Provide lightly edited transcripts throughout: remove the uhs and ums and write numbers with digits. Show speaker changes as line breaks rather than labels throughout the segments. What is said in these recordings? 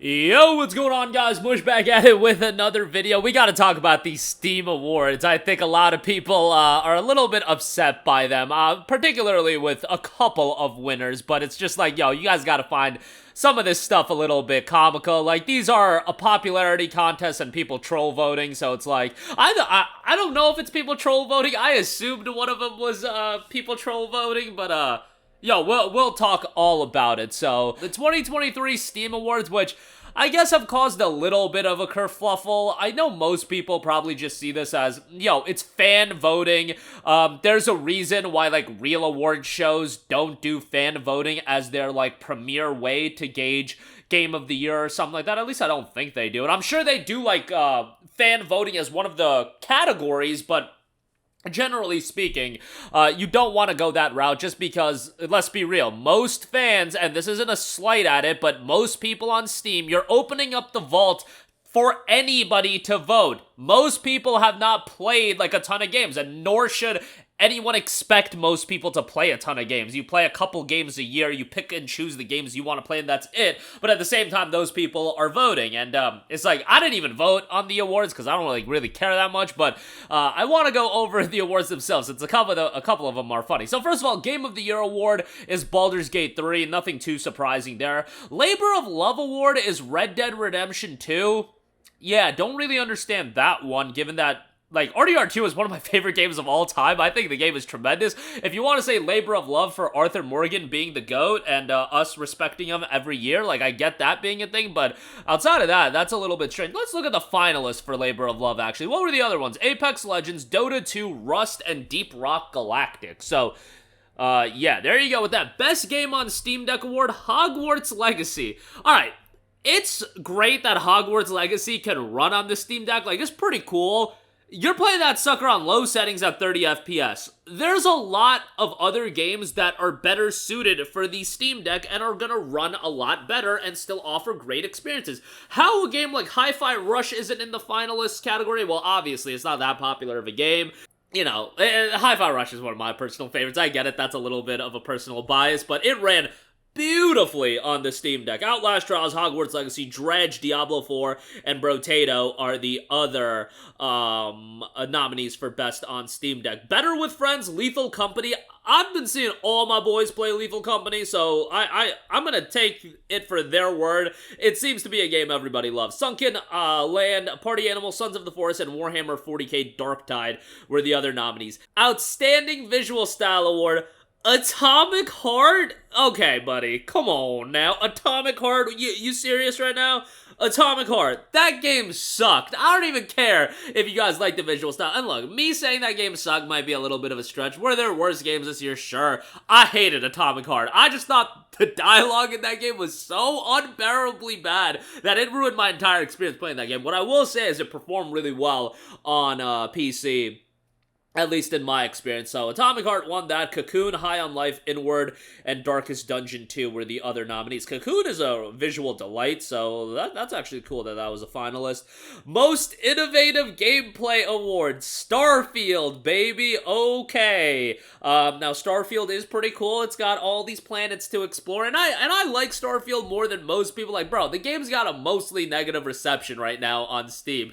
Yo, what's going on, guys? Mush back at it with another video. We gotta talk about these Steam Awards. I think a lot of people are a little bit upset by them, particularly with a couple of winners, but it's just like, yo, you guys gotta find some of this stuff a little bit comical. Like, these are a popularity contest and people troll voting, so it's like, I don't know if it's people troll voting. I assumed one of them was people troll voting, but yo, we'll talk all about it. So, the 2023 Steam Awards, which I guess have caused a little bit of a kerfluffle. I know most people probably just see this as, yo, it's fan voting. There's a reason why, like, real award shows don't do fan voting as their, like, premier way to gauge Game of the Year or something like that. At least I don't think they do. And I'm sure they do, like, fan voting as one of the categories, but generally speaking, you don't want to go that route just because, let's be real, most fans, and this isn't a slight at it, but most people on Steam, you're opening up the vault for anybody to vote. Most people have not played like a ton of games, and nor should anyone expect most people to play a ton of games. You play a couple games a year, you pick and choose the games you want to play, and that's it. But at the same time, those people are voting, and it's like, I didn't even vote on the awards because I don't really care that much, but I want to go over the awards themselves, since a couple of them are funny. So first of all, Game of the Year award is Baldur's Gate 3, nothing too surprising there. Labor of Love award is Red Dead Redemption 2. Yeah, don't really understand that one, given that, like, RDR2 is one of my favorite games of all time. I think the game is tremendous. If you want to say Labor of Love for Arthur Morgan being the GOAT and us respecting him every year, like, I get that being a thing, but outside of that, that's a little bit strange. Let's look at the finalists for Labor of Love, actually. What were the other ones? Apex Legends, Dota 2, Rust, and Deep Rock Galactic. So, yeah, there you go with that. Best Game on Steam Deck award, Hogwarts Legacy. Alright. It's great that Hogwarts Legacy can run on the Steam Deck. Like, it's pretty cool. You're playing that sucker on low settings at 30 FPS. There's a lot of other games that are better suited for the Steam Deck and are gonna run a lot better and still offer great experiences. How a game like Hi-Fi Rush isn't in the finalists category? Well, obviously, it's not that popular of a game. You know, Hi-Fi Rush is one of my personal favorites. I get it, that's a little bit of a personal bias, but it ran beautifully on the Steam Deck. Outlast Trials, Hogwarts Legacy, Dredge, Diablo 4, and Brotato are the other nominees for Best on Steam Deck. Better with Friends, Lethal Company. I've been seeing all my boys play Lethal Company, so I'm gonna take it for their word. It seems to be a game everybody loves. Sunken Land, Party Animal, Sons of the Forest, and Warhammer 40k Darktide were the other nominees. Outstanding Visual Style Award, Atomic Heart? Okay, buddy, come on now. Atomic Heart, you serious right now? Atomic Heart, that game sucked. I don't even care if you guys like the visual style. And look, me saying that game sucked might be a little bit of a stretch. Were there worse games this year? Sure. I hated Atomic Heart. I just thought the dialogue in that game was so unbearably bad that it ruined my entire experience playing that game. What I will say is it performed really well on PC. At least in my experience. So, Atomic Heart won that. Cocoon, High on Life, Inward, and Darkest Dungeon 2 were the other nominees. Cocoon is a visual delight, so that's actually cool that that was a finalist. Most Innovative Gameplay Award, Starfield, baby. Okay. Now, Starfield is pretty cool. It's got all these planets to explore, and I like Starfield more than most people. Like, bro, the game's got a mostly negative reception right now on Steam.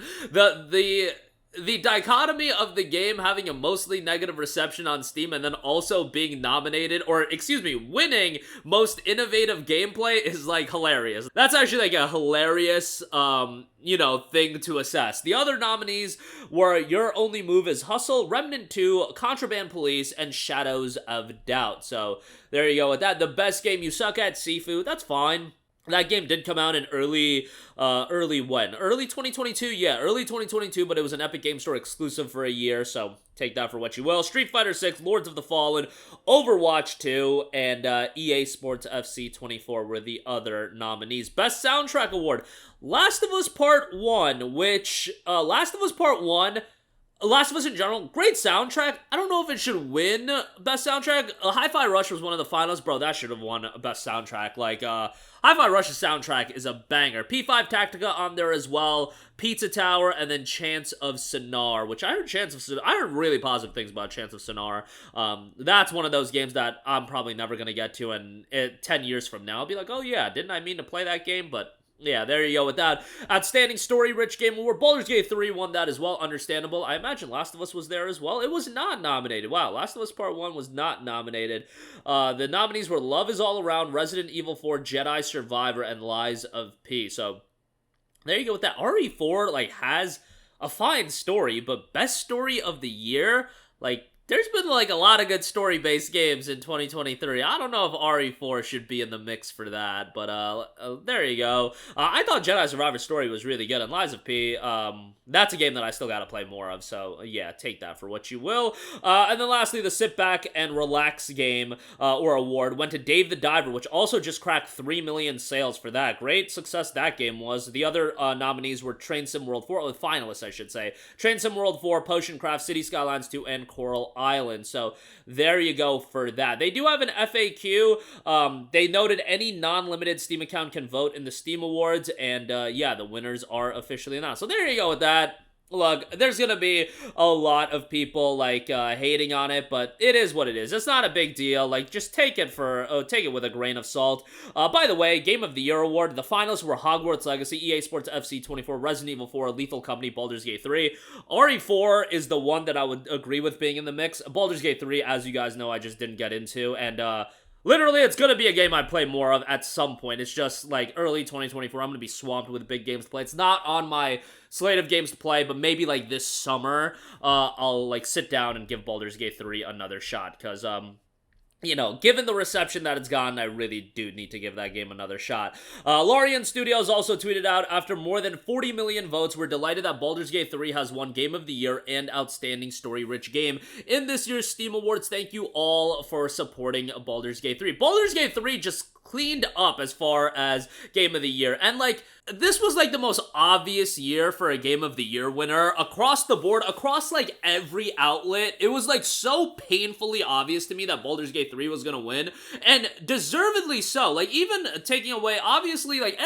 The dichotomy of the game having a mostly negative reception on Steam and then also being nominated, or excuse me, winning Most Innovative Gameplay is, like, hilarious. That's actually, like, a hilarious, you know, thing to assess. The other nominees were Your Only Move is Hustle, Remnant 2, Contraband Police, and Shadows of Doubt. So, there you go with that. The best game you suck at, Sifu. That's fine. That game did come out in early when? Early 2022? Yeah, early 2022, but it was an Epic Game Store exclusive for a year, so take that for what you will. Street Fighter 6, Lords of the Fallen, Overwatch 2, and EA Sports FC 24 were the other nominees. Best Soundtrack Award, Last of Us Part 1, which, Last of Us in general, great soundtrack. I don't know if it should win Best Soundtrack. Hi-Fi Rush was one of the finalists. Bro, that should have won Best Soundtrack. Like, Hi-Fi Rush's soundtrack is a banger. P5 Tactica on there as well. Pizza Tower, and then Chants of Sonar, which I heard really positive things about Chants of Sonar. That's one of those games that I'm probably never going to get to, and 10 years from now, I'll be like, oh yeah, didn't I mean to play that game? But Yeah, there you go with that. Outstanding Story-Rich Game Award. Baldur's Gate 3 won that as well. Understandable. I imagine Last of Us was there as well. It was not nominated. Wow, Last of Us Part 1 was not nominated. The nominees were Love Is All Around, Resident Evil 4, Jedi Survivor, and Lies of P. So, there you go with that. RE4, like, has a fine story, but best story of the year? Like, there's been, like, a lot of good story-based games in 2023. I don't know if RE4 should be in the mix for that, but, there you go. I thought Jedi Survivor Story was really good, and Lies of P, that's a game that I still gotta play more of, so, yeah, take that for what you will. And then lastly, the Sit Back and Relax game, or award, went to Dave the Diver, which also just cracked 3 million sales for that. Great success that game was. The other, nominees were Train Sim World 4, or finalists, I should say. Train Sim World 4, Potion Craft, City Skylines 2, and Coral Island. So there you go for that. They do have an FAQ. They noted any non-limited Steam account can vote in the Steam Awards, and yeah, the winners are officially announced. So there you go with that. Look, there's gonna be a lot of people, like, hating on it, but it is what it is. It's not a big deal. Like, just take it with a grain of salt. By the way, Game of the Year award, the finalists were Hogwarts Legacy, EA Sports FC 24, Resident Evil 4, Lethal Company, Baldur's Gate 3. RE4 is the one that I would agree with being in the mix. Baldur's Gate 3, as you guys know, I just didn't get into, and, literally, it's gonna be a game I play more of at some point. It's just, like, early 2024, I'm gonna be swamped with big games to play. It's not on my slate of games to play, but maybe, like, this summer, I'll, like, sit down and give Baldur's Gate 3 another shot, because, you know, given the reception that it's gotten, I really do need to give that game another shot. Larian Studios also tweeted out, after more than 40 million votes, we're delighted that Baldur's Gate 3 has won Game of the Year and Outstanding Story-Rich Game in this year's Steam Awards. Thank you all for supporting Baldur's Gate 3. Baldur's Gate 3 just cleaned up as far as Game of the Year, and, like, this was, like, the most obvious year for a Game of the Year winner across the board, across, like, every outlet. It was, like, so painfully obvious to me that Baldur's Gate 3 was gonna win, and deservedly so. Like, even taking away, obviously, like,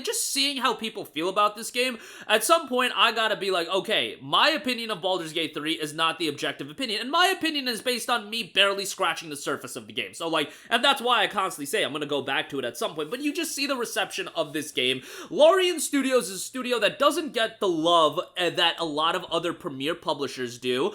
just seeing how people feel about this game, at some point, I gotta be like, okay, my opinion of Baldur's Gate 3 is not the objective opinion, and my opinion is based on me barely scratching the surface of the game. So, like, and that's why I constantly say I'm gonna go back to it at some point, but you just see the reception of this game. Larian Studios is a studio that doesn't get the love that a lot of other premier publishers do.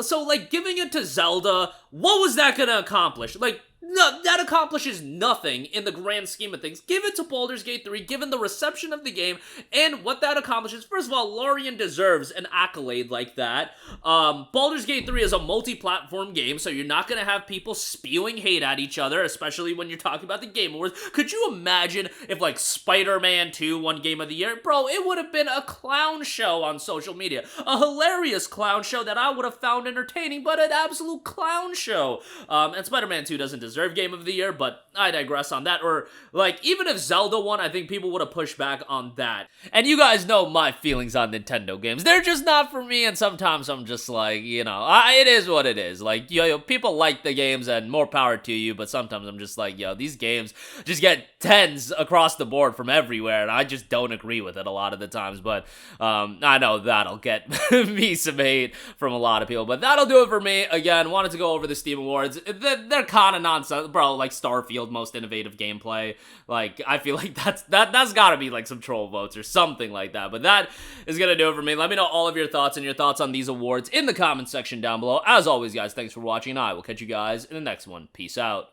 So, like, giving it to Zelda, what was that gonna accomplish? Like, no, that accomplishes nothing in the grand scheme of things. Give it to Baldur's Gate 3, given the reception of the game, and what that accomplishes. First of all, Larian deserves an accolade like that. Baldur's Gate 3 is a multi-platform game, so you're not gonna have people spewing hate at each other, especially when you're talking about the Game Awards. Could you imagine if, like, Spider-Man 2 won Game of the Year? Bro, it would have been a clown show on social media. A hilarious clown show that I would have found entertaining, but an absolute clown show. And Spider-Man 2 doesn't deserve Game of the Year, but I digress on that. Or, like, even if Zelda won, I think people would have pushed back on that. And you guys know my feelings on Nintendo games. They're just not for me, and sometimes I'm just like, you know, it is what it is. Like, yo, people like the games, and more power to you, but sometimes I'm just like, yo, these games just get 10s across the board from everywhere, and I just don't agree with it a lot of the times. But I know that'll get me some hate from a lot of people, but that'll do it for me. Again, wanted to go over the Steam Awards. They're kind of nonsense. Bro, like, Starfield, most innovative gameplay. Like, I feel like that's gotta be, like, some troll votes or something like that. But that is gonna do it for me. Let me know all of your thoughts and your thoughts on these awards in the comment section down below. As always, guys, thanks for watching, and I will catch you guys in the next one. Peace out.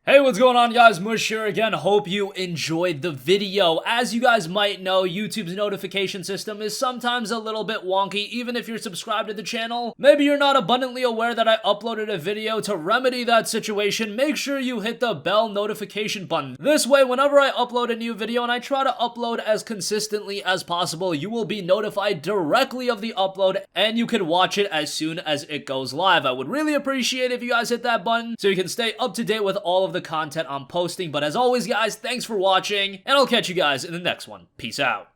Hey, what's going on, guys? Mush here again. Hope you enjoyed the video. As you guys might know, YouTube's notification system is sometimes a little bit wonky, even if you're subscribed to the channel. Maybe you're not abundantly aware that I uploaded a video. To remedy that situation, make sure you hit the bell notification button. This way, whenever I upload a new video, and I try to upload as consistently as possible, you will be notified directly of the upload, and you can watch it as soon as it goes live. I would really appreciate it if you guys hit that button so you can stay up to date with all of the content I'm posting. But as always, guys, thanks for watching, and I'll catch you guys in the next one. Peace out.